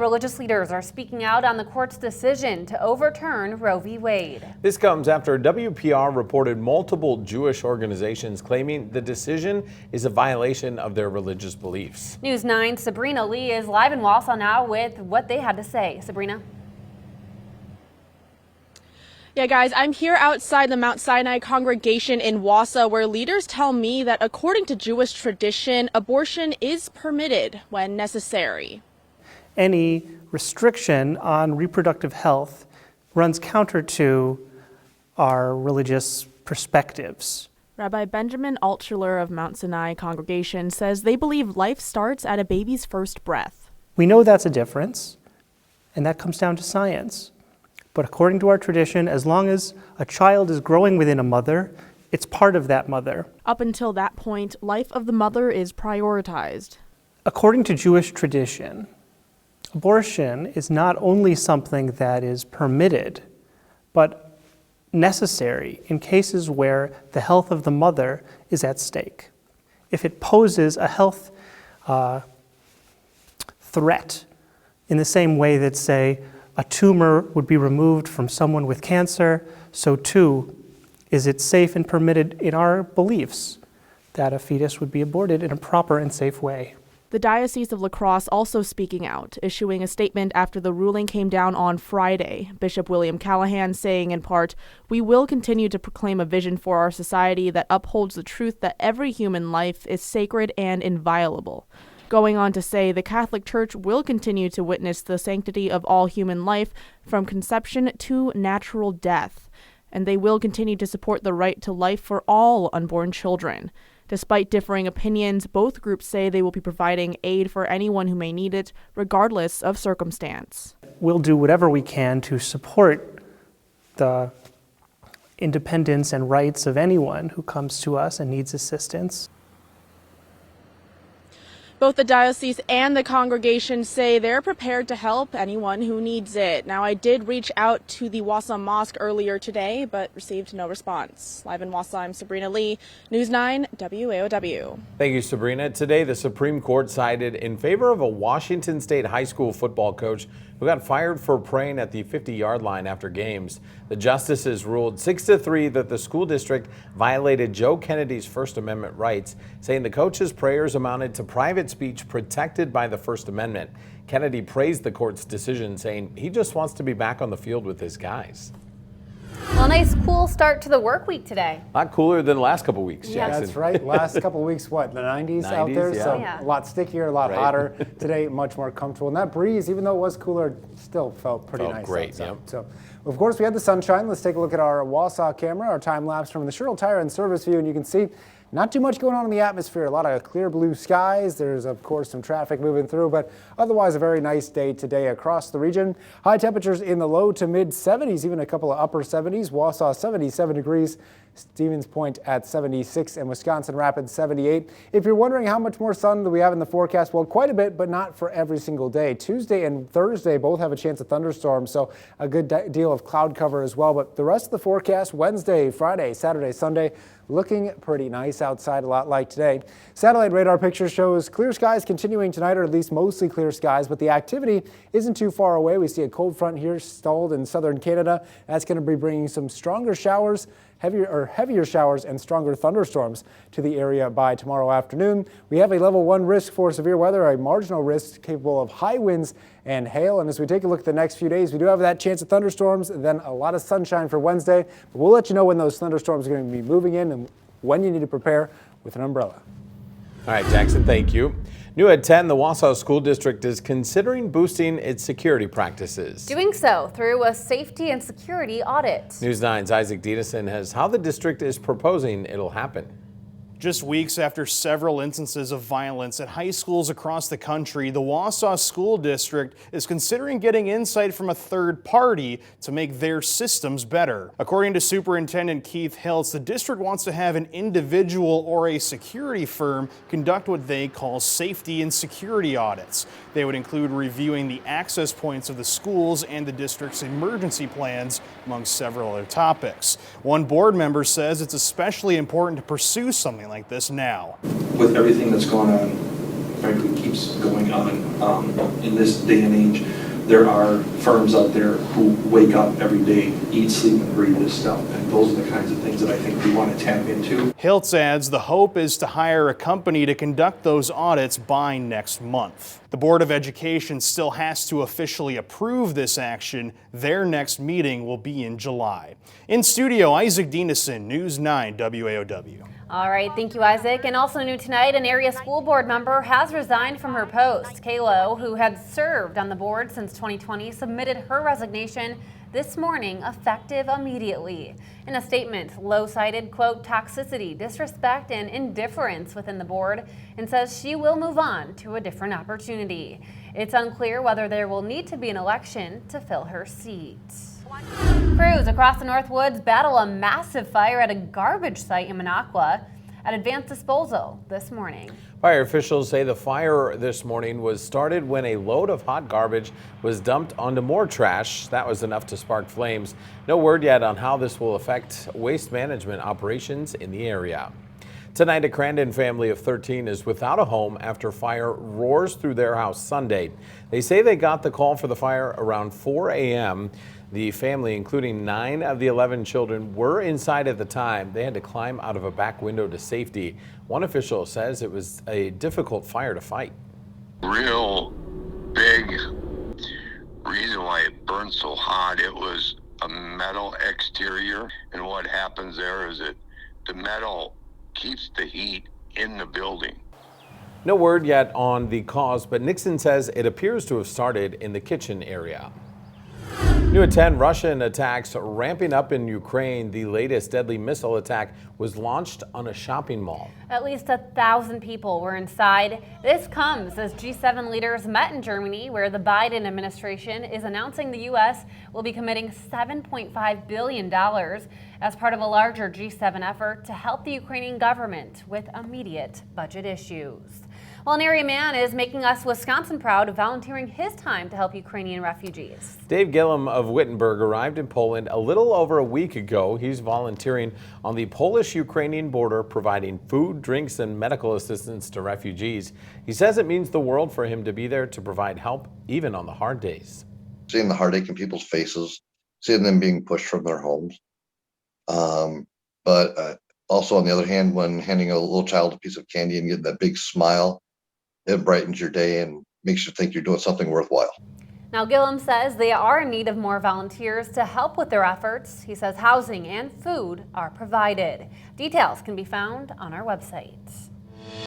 Religious leaders are speaking out on the court's decision to overturn Roe v. Wade. This comes after WPR reported multiple Jewish organizations claiming the decision is a violation of their religious beliefs. News 9's Sabrina Lee is live in Wausau now with what they had to say. Sabrina. Yeah, guys, I'm here outside the Mount Sinai congregation in Wausau, where leaders tell me that according to Jewish tradition, abortion is permitted when necessary. Any restriction on reproductive health runs counter to our religious perspectives. Rabbi Benjamin Altshuler of Mount Sinai congregation says they believe life starts at a baby's first breath. We know that's a difference, and that comes down to science. But according to our tradition, as long as a child is growing within a mother, it's part of that mother. Up until that point, life of the mother is prioritized. According to Jewish tradition, abortion is not only something that is permitted, but necessary in cases where the health of the mother is at stake. If it poses a health threat in the same way that, say, a tumor would be removed from someone with cancer, so too is it safe and permitted in our beliefs that a fetus would be aborted in a proper and safe way. The Diocese of La Crosse also speaking out, issuing a statement after the ruling came down on Friday. Bishop William Callahan saying in part, "We will continue to proclaim a vision for our society that upholds the truth that every human life is sacred and inviolable." Going on to say the Catholic Church will continue to witness the sanctity of all human life from conception to natural death, and they will continue to support the right to life for all unborn children. Despite differing opinions, both groups say they will be providing aid for anyone who may need it, regardless of circumstance. We'll do whatever we can to support the independence and rights of anyone who comes to us and needs assistance. Both the diocese and the congregation say they're prepared to help anyone who needs it. Now, I did reach out to the Wausau Mosque earlier today, but received no response. Live in Wausau, I'm Sabrina Lee, News 9 WAOW. Thank you, Sabrina. Today, the Supreme Court sided in favor of a Washington State high school football coach who got fired for praying at the 50-yard line after games. The justices ruled 6-3 that the school district violated Joe Kennedy's First Amendment rights, saying the coach's prayers amounted to private speech protected by the First Amendment. Kennedy praised the court's decision, saying he just wants to be back on the field with his guys. Well, a nice cool start to the work week today. A lot cooler than the last couple weeks, Yeah. Jackson. That's right. Last couple of weeks, what, the 90s out there? Yeah. So Yeah. a lot stickier, a lot Right. hotter. Today, much more comfortable. And that breeze, even though it was cooler, still felt pretty Felt nice great, outside. yep. So, of course, we had the sunshine. Let's take a look at our Wausau camera, our time lapse from the Sherrill Tire and Service view, and you can see not too much going on in the atmosphere. A lot of clear blue skies. There's, of course, some traffic moving through, but otherwise a very nice day today across the region. High temperatures in the low to mid 70s, even a couple of upper 70s. Wausau 77 degrees. Stevens Point at 76 and Wisconsin Rapids 78. If you're wondering how much more sun do we have in the forecast, well, quite a bit, but not for every single day. Tuesday and Thursday both have a chance of thunderstorms, so a good deal of cloud cover as well. But the rest of the forecast, Wednesday, Friday, Saturday, Sunday, looking pretty nice outside, a lot like today. Satellite radar picture shows clear skies continuing tonight, or at least mostly clear skies, but the activity isn't too far away. We see a cold front here stalled in southern Canada. That's going to be bringing some stronger showers, heavier showers and stronger thunderstorms to the area by tomorrow afternoon. We have a level 1 risk for severe weather, a marginal risk capable of high winds and hail. And as we take a look at the next few days, we do have that chance of thunderstorms, and then a lot of sunshine for Wednesday. But we'll let you know when those thunderstorms are going to be moving in and when you need to prepare with an umbrella. All right, Jackson, thank you. New at 10, the Wausau School District is considering boosting its security practices. Doing so through a safety and security audit. News 9's Isaac Dieterson has how the district is proposing it'll happen. Just weeks after several instances of violence at high schools across the country, the Wausau School District is considering getting insight from a third party to make their systems better. According to Superintendent Keith Hiltz, the district wants to have an individual or a security firm conduct what they call safety and security audits. They would include reviewing the access points of the schools and the district's emergency plans, among several other topics. One board member says it's especially important to pursue something like this now. With everything that's going on frankly keeps going on. In this day and age, there are firms out there who wake up every day, eat, sleep, and breathe this stuff, and those are the kinds of things that I think we want to tap into. Hiltz adds the hope is to hire a company to conduct those audits by next month. The Board of Education still has to officially approve this action. Their next meeting will be in July. In studio, Isaac Dienison, News 9 WAOW. All right, thank you, Isaac. And also new tonight, an area school board member has resigned from her post. Kalo, who had served on the board since 2020, submitted her resignation this morning, effective immediately. In a statement, Lowe cited, quote, toxicity, disrespect, and indifference within the board, and says she will move on to a different opportunity. It's unclear whether there will need to be an election to fill her seat. Crews across the Northwoods battle a massive fire at a garbage site in Minocqua at Advanced Disposal this morning. Fire officials say the fire this morning was started when a load of hot garbage was dumped onto more trash. That was enough to spark flames. No word yet on how this will affect waste management operations in the area. Tonight, a Crandon family of 13 is without a home after fire roars through their house Sunday. They say they got the call for the fire around 4 a.m. The family, including 9 of the 11 children, were inside at the time. They had to climb out of a back window to safety. One official says it was a difficult fire to fight. Real big reason why it burned so hot, it was a metal exterior, and what happens there is that the metal keeps the heat in the building. No word yet on the cause, but Nixon says it appears to have started in the kitchen area. New at 10, Russian attacks ramping up in Ukraine. The latest deadly missile attack was launched on a shopping mall. At least 1,000 people were inside. This comes as G7 leaders met in Germany, where the Biden administration is announcing the U.S. will be committing $7.5 billion as part of a larger G7 effort to help the Ukrainian government with immediate budget issues. Well, an area man is making us Wisconsin proud, volunteering his time to help Ukrainian refugees. Dave Gillum of Wittenberg arrived in Poland a little over a week ago. He's volunteering on the Polish-Ukrainian border, providing food, drinks, and medical assistance to refugees. He says it means the world for him to be there to provide help, even on the hard days. Seeing the heartache in people's faces, seeing them being pushed from their homes. But also, on the other hand, when handing a little child a piece of candy and getting that big smile, it brightens your day and makes you think you're doing something worthwhile. Now, Gillum says they are in need of more volunteers to help with their efforts. He says housing and food are provided. Details can be found on our website.